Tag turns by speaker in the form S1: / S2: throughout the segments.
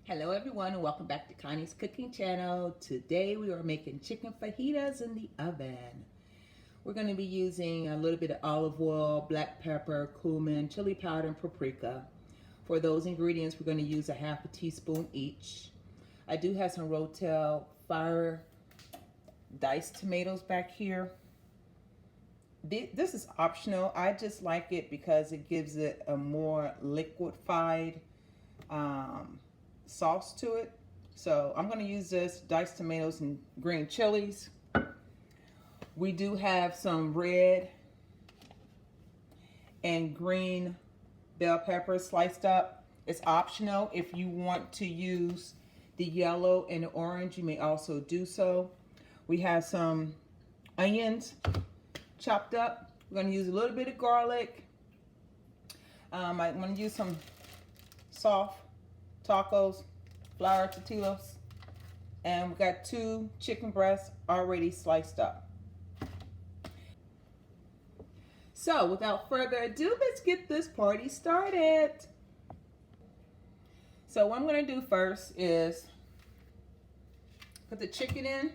S1: Hello everyone and welcome back to Connie's Cooking Channel. Today we are making chicken fajitas in the oven. We're going to be using a little bit of olive oil, black pepper, cumin, chili powder, and paprika. For those ingredients we're going to use a half a teaspoon each. I do have some Rotel fire diced tomatoes back here. This is optional. I just like it because it gives it a more liquefied sauce to it. So I'm going to use this diced tomatoes and green chilies. We do have some red and green bell peppers sliced up. It's optional. If you want to use the yellow and the orange, you may also do so. We have some onions chopped up. We're going to use a little bit of garlic. I'm going to use some soft tacos, flour tortillas, and we got 2 chicken breasts already sliced up. So without further ado, let's get this party started. So what I'm going to do first is put the chicken in.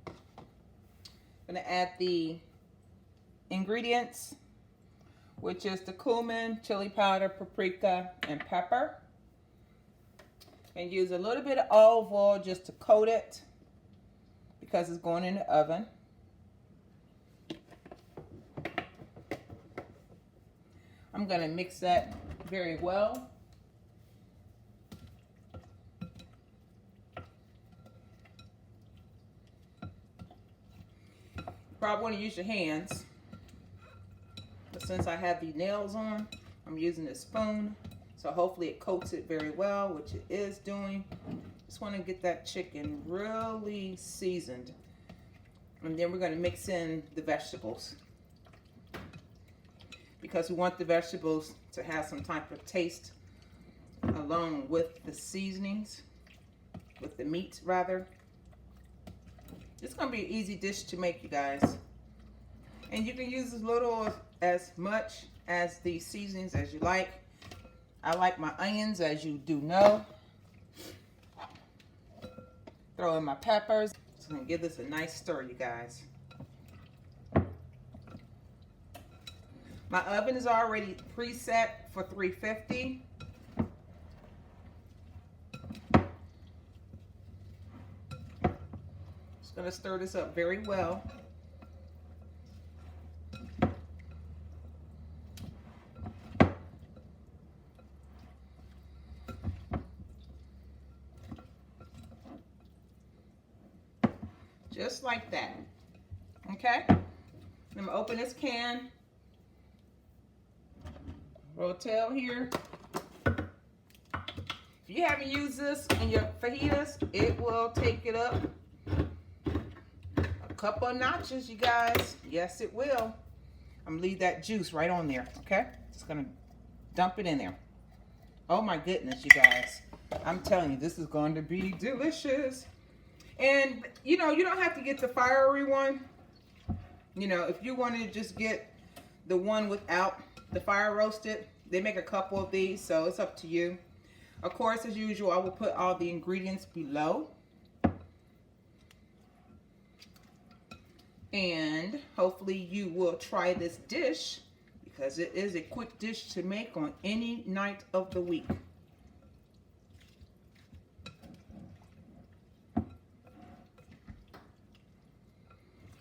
S1: I'm going to add the ingredients, which is the cumin, chili powder, paprika, and pepper. And use a little bit of olive oil just to coat it because it's going in the oven. I'm going to mix that very well. You probably want to use your hands. But since I have the nails on, I'm using a spoon. So hopefully it coats it very well, which it is doing. Just want to get that chicken really seasoned. And then we're going to mix in the vegetables, because we want the vegetables to have some type of taste along with the seasonings, with the meat rather. It's going to be an easy dish to make, you guys. And you can use as little as much as the seasonings as you like. I like my onions, as you do know. Throw in my peppers. It's going to give this a nice stir, you guys. My oven is already preset for 350. Just going to stir this up very well. Just like that. Okay? I'm going to open this can. Rotel here. If you haven't used this in your fajitas, it will take it up a couple of notches, you guys. Yes, it will. I'm going to leave that juice right on there, okay? Just going to dump it in there. Oh my goodness, you guys. I'm telling you, this is going to be delicious. And, you know, you don't have to get the fiery one. You know, if you wanted to just get the one without the fire roasted, they make a couple of these, so it's up to you. Of course, as usual, I will put all the ingredients below. And hopefully you will try this dish, because it is a quick dish to make on any night of the week.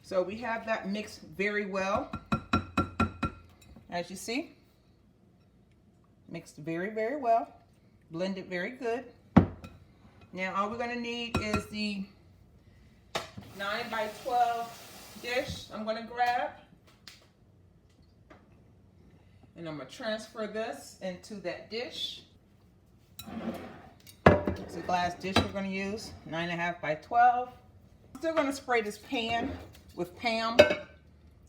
S1: So we have that mixed very well. As you see, mixed very, very well. Blended very good. Now all we're going to need is the 9x12 dish I'm going to grab. And I'm going to transfer this into that dish. It's a glass dish we're going to use, 9.5x12. I'm still going to spray this pan with Pam.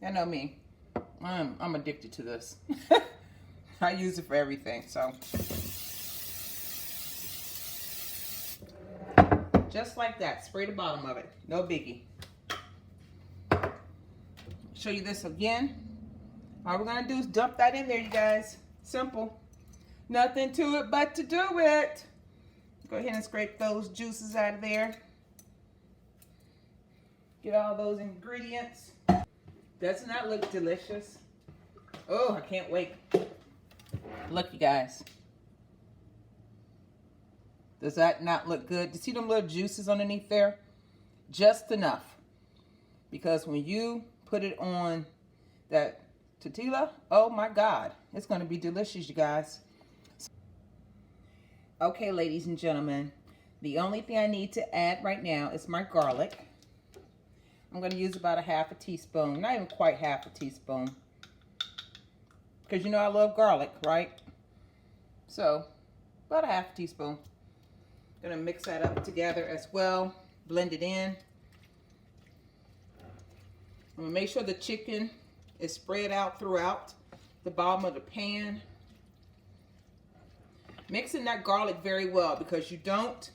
S1: You know me. I'm addicted to this. I use it for everything, so. Just like that, spray the bottom of it. No biggie. Show you this again. All we're gonna do is dump that in there, you guys. Simple. Nothing to it but to do it. Go ahead and scrape those juices out of there. Get all those ingredients. Doesn't that look delicious? Oh, I can't wait. Look, you guys. Does that not look good? You see them little juices underneath there? Just enough. Because when you put it on that tortilla, oh my God, it's going to be delicious, you guys. Okay, ladies and gentlemen, the only thing I need to add right now is my garlic. I'm going to use about a half a teaspoon, not even quite half a teaspoon. Because you know I love garlic, right? So, about a half a teaspoon. Going to mix that up together as well. Blend it in. I'm going to make sure the chicken is spread out throughout the bottom of the pan. Mixing that garlic very well because you don't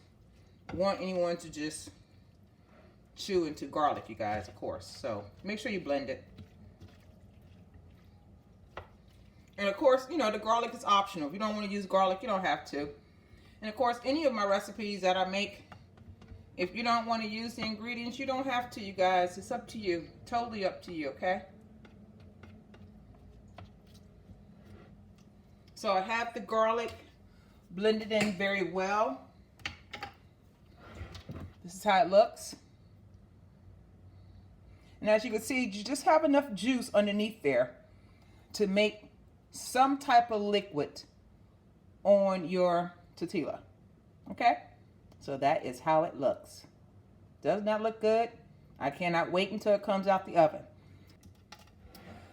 S1: want anyone to just chew into garlic, you guys, of course. So make sure you blend it. And of course, you know, the garlic is optional. If you don't want to use garlic, you don't have to. And of course, any of my recipes that I make, if you don't want to use the ingredients, you don't have to, you guys. It's up to you. Totally up to you, okay? So I have the garlic blended in very well. This is how it looks. And as you can see, you just have enough juice underneath there to make some type of liquid on your tortilla. Okay? So that is how it looks. Doesn't that look good? I cannot wait until it comes out the oven.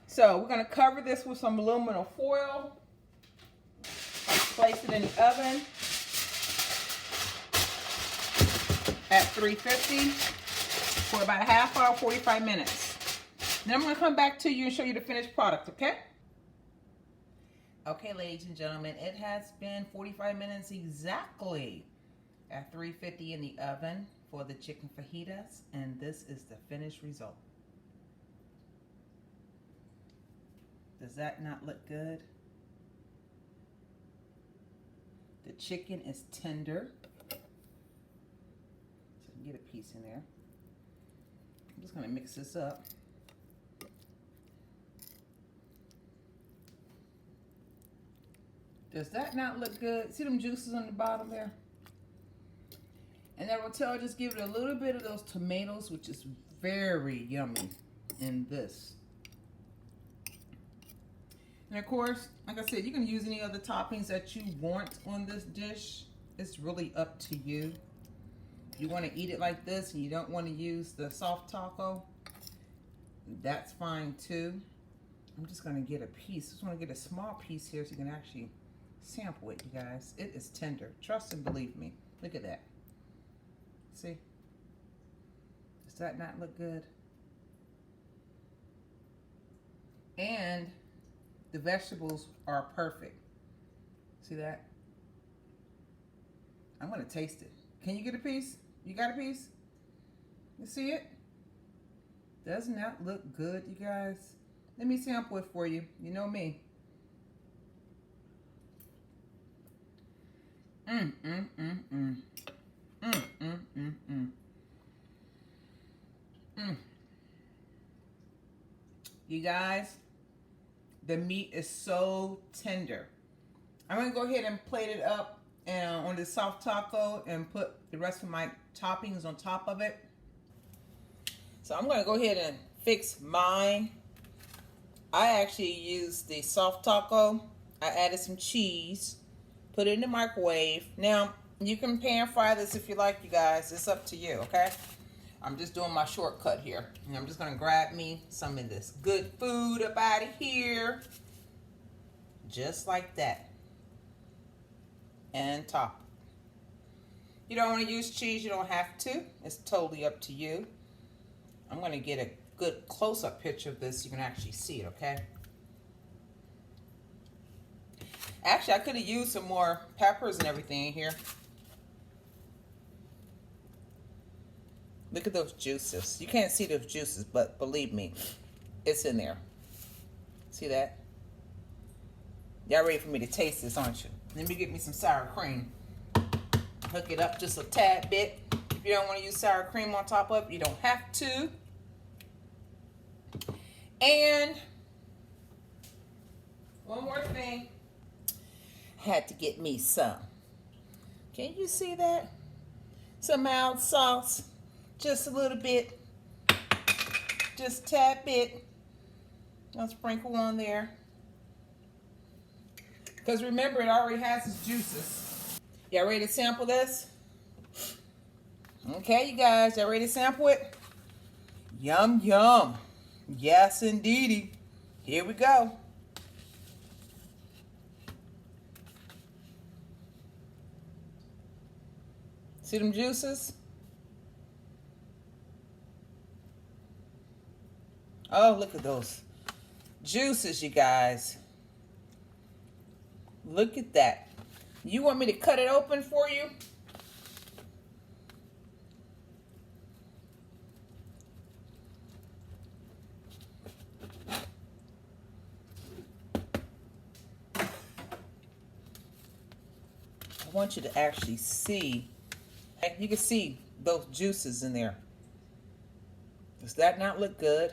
S1: So we're going to cover this with some aluminum foil. Place it in the oven at 350 for about a half hour, 45 minutes. Then I'm going to come back to you and show you the finished product, okay? Okay, ladies and gentlemen, it has been 45 minutes exactly at 350 in the oven for the chicken fajitas, and this is the finished result. Does that not look good? The chicken is tender. So you can get a piece in there. I'm just going to mix this up. Does that not look good? See them juices on the bottom there? And that Rotel, just give it a little bit of those tomatoes, which is very yummy in this. And of course, like I said, you can use any other toppings that you want on this dish. It's really up to you. If you want to eat it like this and you don't want to use the soft taco, that's fine too. I'm just going to get a piece. Just want to get a small piece here so you can actually sample it, you guys. It is tender. Trust and believe me. Look at that. See? Does that not look good? And the vegetables are perfect. See that? I'm going to taste it. Can you get a piece? You got a piece? You see it? Doesn't that look good, you guys? Let me sample it for you. You know me. You guys, the meat is so tender. I'm going to go ahead and plate it up on the soft taco and put the rest of my toppings on top of it. So I'm going to go ahead and fix mine. I actually used the soft taco. I added some cheese, put it in the microwave. Now, you can pan fry this if you like, you guys. It's up to you, okay? I'm just doing my shortcut here. And I'm just going to grab me some of this good food up out of here. Just like that. And top. You don't want to use cheese, you don't have to. It's totally up to you. I'm going to get a good close-up picture of this so you can actually see it, okay? Actually, I could have used some more peppers and everything in here. Look at those juices. You can't see those juices, but believe me, it's in there. See that? Y'all ready for me to taste this, aren't you? Let me get me some sour cream. Hook it up just a tad bit. If you don't want to use sour cream on top of it, you don't have to. And one more thing. Had to get me some. Can you see that? Some mild sauce. Just a little bit. Just a tad bit. I'll sprinkle on there. Because remember, it already has its juices. Y'all ready to sample this? Okay, you guys, y'all ready to sample it? Yum, yum. Yes, indeedy. Here we go. See them juices? Oh, look at those juices, you guys. Look at that. You want me to cut it open for you? I want you to actually see. You can see those juices in there. Does that not look good?